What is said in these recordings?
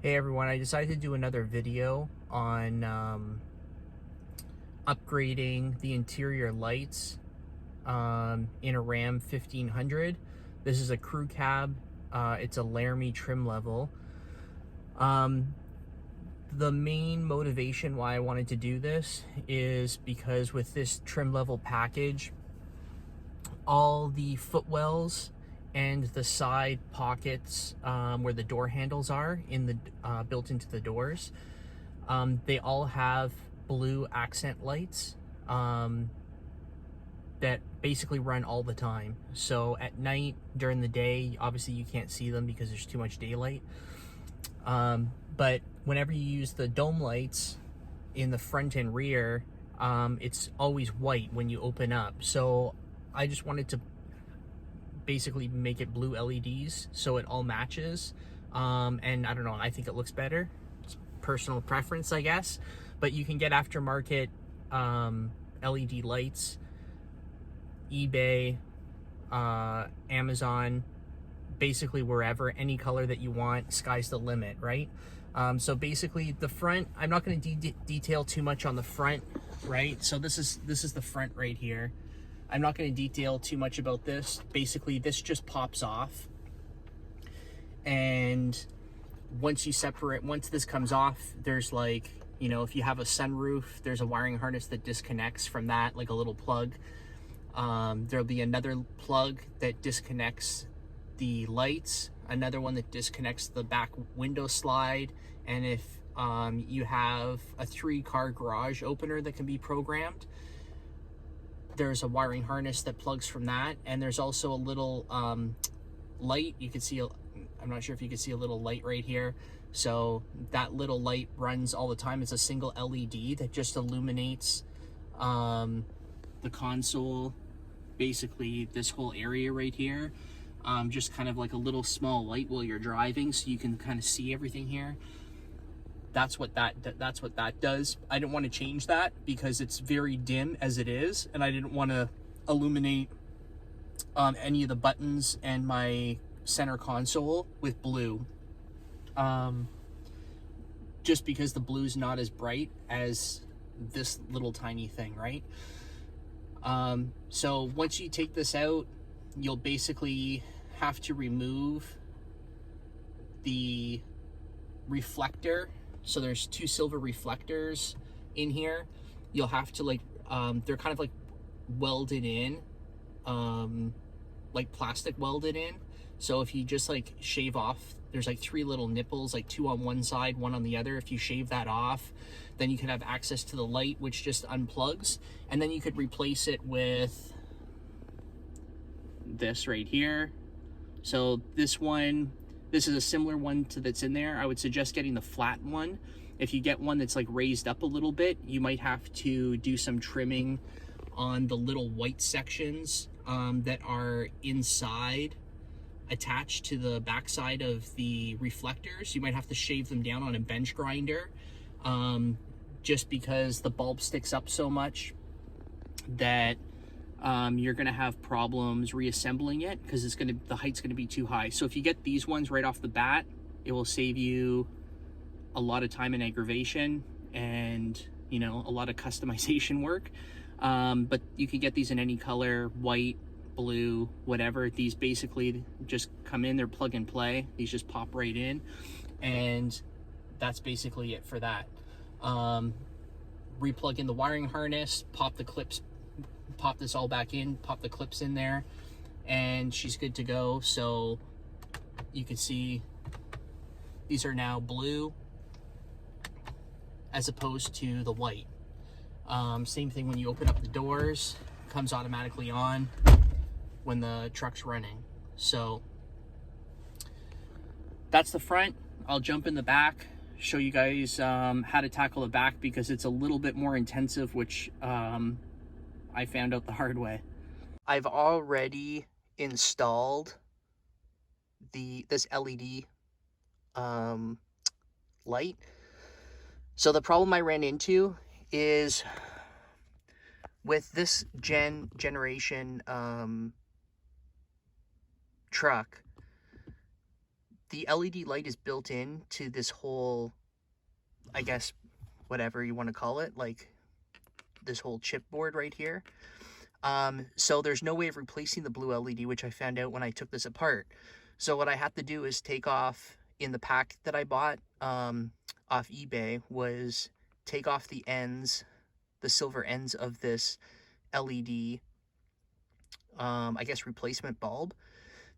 Hey everyone, I decided to do another video on upgrading the interior lights in a Ram 1500. This is a crew cab. It's a Laramie trim level. The main motivation why I wanted to do this is because with this trim level package, all the footwells and the side pockets where the door handles are in the built into the doors, they all have blue accent lights that basically run all the time. So at night, during the day, obviously you can't see them because there's too much daylight, but whenever you use the dome lights in the front and rear, it's always white when you open up. So I just wanted to basically make it blue LEDs so it all matches, and I don't know, I think it looks better. It's personal preference, I guess, but you can get aftermarket LED lights, eBay, Amazon, basically wherever, any color that you want. Sky's the limit, right? So basically the front, I'm not going to detail too much on the front, right? So this is the front right here. I'm not going to detail too much about this. Basically, this just pops off. And once this comes off, there's like, you know, if you have a sunroof, there's a wiring harness that disconnects from that, like a little plug. There'll be another plug that disconnects the lights, another one that disconnects the back window slide. And if you have a 3-car garage opener that can be programmed, there's a wiring harness that plugs from that. And there's also a little light. You can see, I'm not sure if you can see a little light right here. So that little light runs all the time. It's a single LED that just illuminates the console, basically this whole area right here. Just kind of like a little small light while you're driving, so you can kind of see everything here. That's what that does. I didn't want to change that because it's very dim as it is, and I didn't want to illuminate any of the buttons and my center console with blue, just because the blue's not as bright as this little tiny thing, right? So once you take this out, you'll basically have to remove the reflector. So there's 2 silver reflectors in here. You'll have to like, they're kind of like welded in, like plastic welded in. So if you just like shave off, there's like 3 little nipples, like 2 on one side, 1 on the other. If you shave that off, then you can have access to the light, which just unplugs. And then you could replace it with this right here. So this is a similar one to that's in there. I would suggest getting the flat one. If you get one that's like raised up a little bit, you might have to do some trimming on the little white sections that are inside, attached to the backside of the reflectors. You might have to shave them down on a bench grinder, just because the bulb sticks up so much that you're gonna have problems reassembling it, because the height's gonna be too high. So if you get these ones right off the bat, it will save you a lot of time and aggravation, and you know, a lot of customization work. But you can get these in any color, white, blue, whatever. These basically just come in, they're plug and play. These just pop right in, and that's basically it for that. Replug in the wiring harness, pop the clips, pop this all back in, pop the clips in there, and she's good to go. So you can see these are now blue as opposed to the white. Same thing when you open up the doors, comes automatically on when the truck's running. So that's the front. I'll jump in the back, show you guys how to tackle the back, because it's a little bit more intensive, which I found out the hard way. I've already installed this LED light. So the problem I ran into is with this generation truck, the LED light is built in to this whole, I guess, whatever you want to call it, like this whole chipboard right here. So there's no way of replacing the blue LED, which I found out when I took this apart. So what I had to do is take off, in the pack that I bought off eBay, was take off the ends, the silver ends of this LED, I guess, replacement bulb.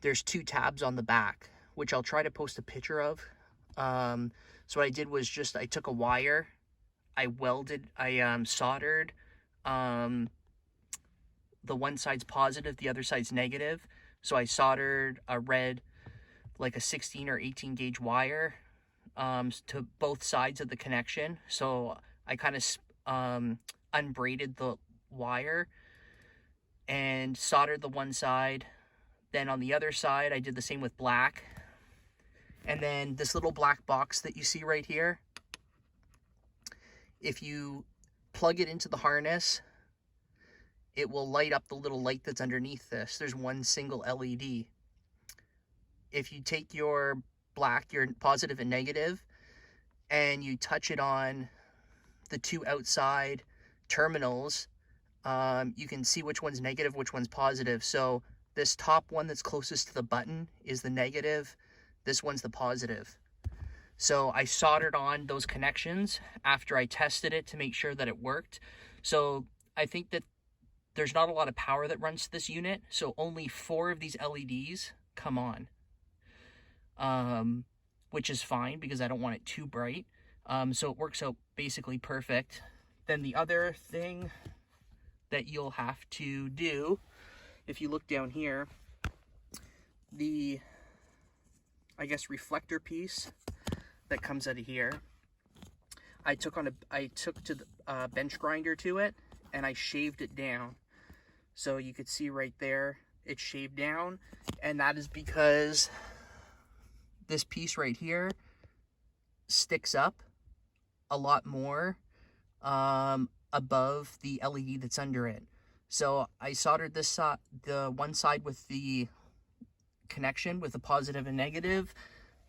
There's 2 tabs on the back, which I'll try to post a picture of. So what I did was just, I took a wire, I soldered, the one side's positive, the other side's negative. So I soldered a red, like a 16 or 18 gauge wire to both sides of the connection. So I kind of unbraided the wire and soldered the one side. Then on the other side, I did the same with black. And then this little black box that you see right here, if you plug it into the harness, it will light up the little light that's underneath this. There's one single LED. If you take your black, your positive and negative, and you touch it on the 2 outside terminals, you can see which one's negative, which one's positive. So this top one that's closest to the button is the negative. This one's the positive. So I soldered on those connections after I tested it to make sure that it worked. So I think that there's not a lot of power that runs to this unit, so only 4 of these LEDs come on, which is fine because I don't want it too bright. So it works out basically perfect. Then the other thing that you'll have to do, if you look down here, the, I guess, reflector piece that comes out of here, I took to the bench grinder to it, and I shaved it down. So you could see right there, it's shaved down, and that is because this piece right here sticks up a lot more above the LED that's under it. So I soldered this the one side with the connection with the positive and negative.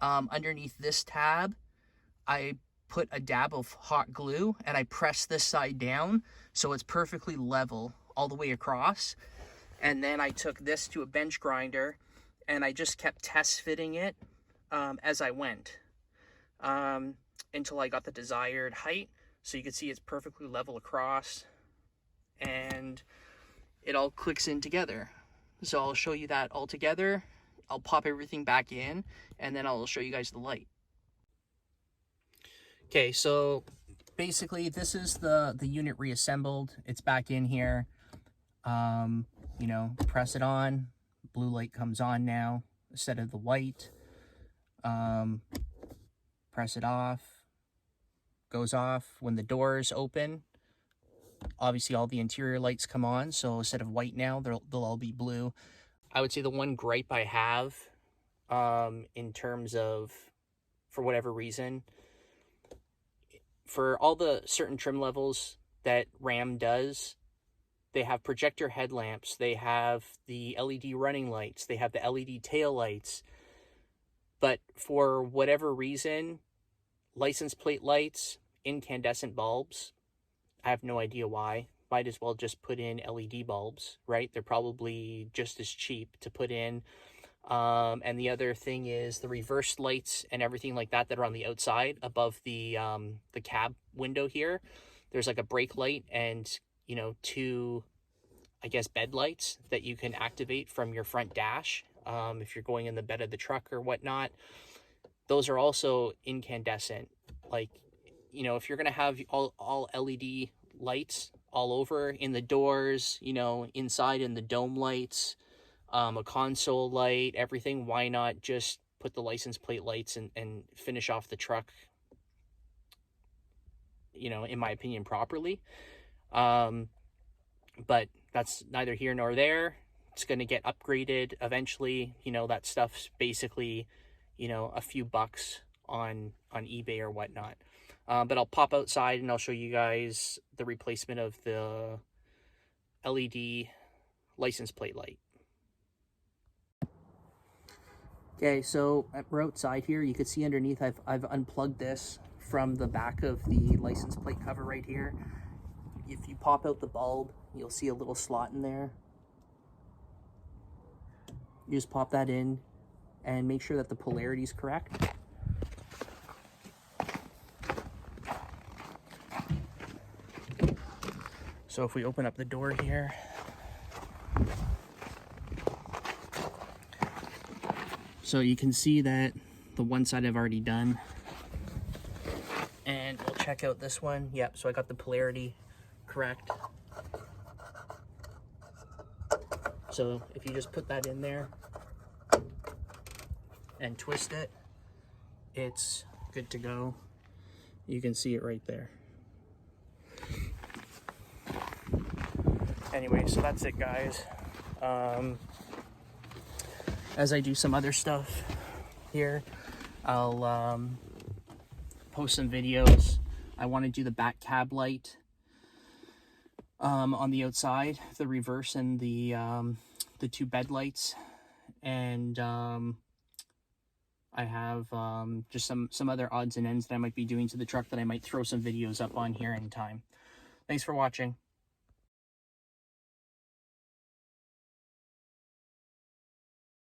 Underneath this tab, I put a dab of hot glue and I pressed this side down so it's perfectly level all the way across. And then I took this to a bench grinder and I just kept test fitting it as I went until I got the desired height. So you can see it's perfectly level across and it all clicks in together. So I'll show you that all together. I'll pop everything back in and then I'll show you guys the light. Okay, so basically this is the unit reassembled. It's back in here. You know, press it on, blue light comes on now instead of the white. Press it off, goes off. When the doors open, obviously all the interior lights come on, so instead of white now, they'll all be blue. I would say the one gripe I have in terms of, for whatever reason, for all the certain trim levels that Ram does, they have projector headlamps, they have the LED running lights, they have the LED tail lights. But for whatever reason, license plate lights, incandescent bulbs, I have no idea why. Might as well just put in LED bulbs, right? They're probably just as cheap to put in. And the other thing is the reverse lights and everything like that are on the outside above the cab window here. There's like a brake light and, you know, 2, I guess, bed lights that you can activate from your front dash if you're going in the bed of the truck or whatnot. Those are also incandescent. Like, you know, if you're going to have all LED lights all over in the doors, you know, inside in the dome lights, a console light, everything, why not just put the license plate lights and finish off the truck, you know, in my opinion, properly. But that's neither here nor there. It's going to get upgraded eventually. You know, that stuff's basically, you know, a few bucks on eBay or whatnot. But I'll pop outside and I'll show you guys the replacement of the LED license plate light. Okay, so we're outside here. You can see underneath I've unplugged this from the back of the license plate cover right here. If you pop out the bulb, you'll see a little slot in there. You just pop that in and make sure that the polarity is correct. So if we open up the door here, so you can see that the one side I've already done. And we'll check out this one. Yep, so I got the polarity correct. So if you just put that in there and twist it, it's good to go. You can see it right there. Anyway, so that's it, guys. As I do some other stuff here, I'll post some videos. I want to do the back cab light on the outside, the reverse, and the 2 bed lights, and I have just some other odds and ends that I might be doing to the truck that I might throw some videos up on here in time. Thanks for watching.